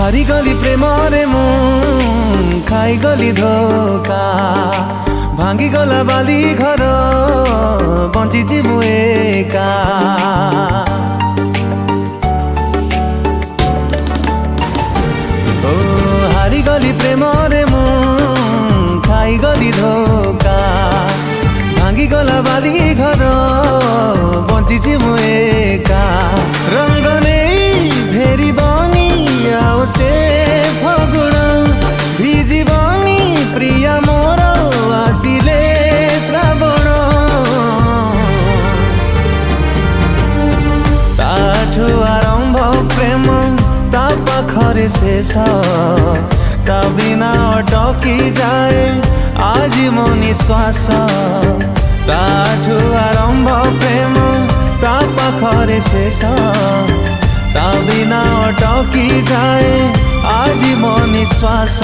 हारिगली प्रेमरे मु खाइगली धोका भांगीगला बाली घर बंचिची मु एका ओ हारिगली प्रेमरे मु खाइगली धोका भांगीगला बाली घर बंचिची मु एका रंग नहीं फेरी बनी आओ से फगुण भिजिबनी प्रिया मोर आसिले श्रावण ताठु आरंभ प्रेम ता पाखरे शेष ता बिना अटकी जाए आज मो निश्वास ताठु आरंभ प्रेम ता पाखरे शेष ता बिना अटकी जाए आज मो निश्वास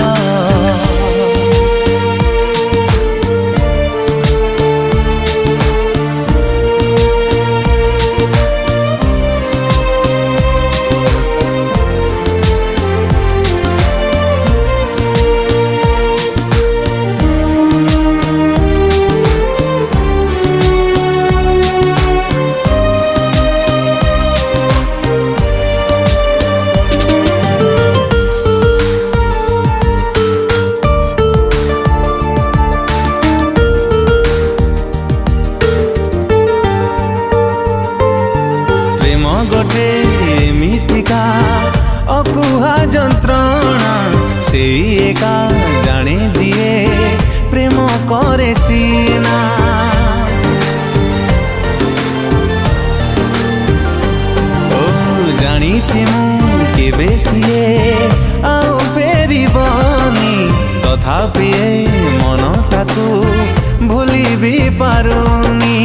गोटे मिथिका अकुहा जंत्रणा से एका जाने जिए प्रेम करे सीना ओ जानी मु केबे सिए आउ फेरिबनी तथापि मन ताकू भूली भी पारुनी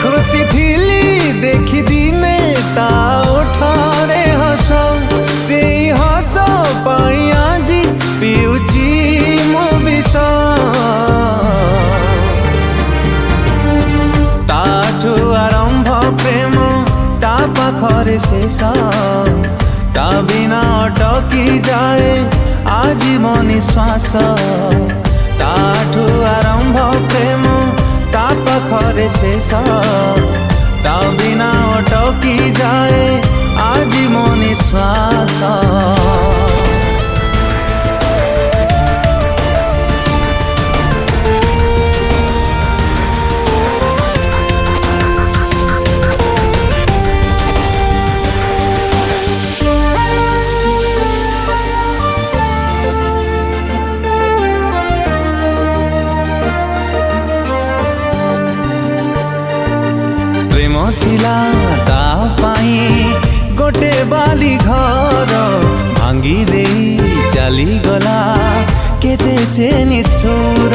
खुशी थिली देखी दिने ता उठारे हस से हस पाई आज पिउची मो विष ताठु आरंभ प्रेम ता पाखरे शेष ता बिना अटकी जाए आज मो निश्वास ताठु आरंभ प्रेम ता पाखरे शेष ता बिना अटकी जाए आज मो निश्वास बाली घर भांगी दे चली गला केते से निष्ठुर।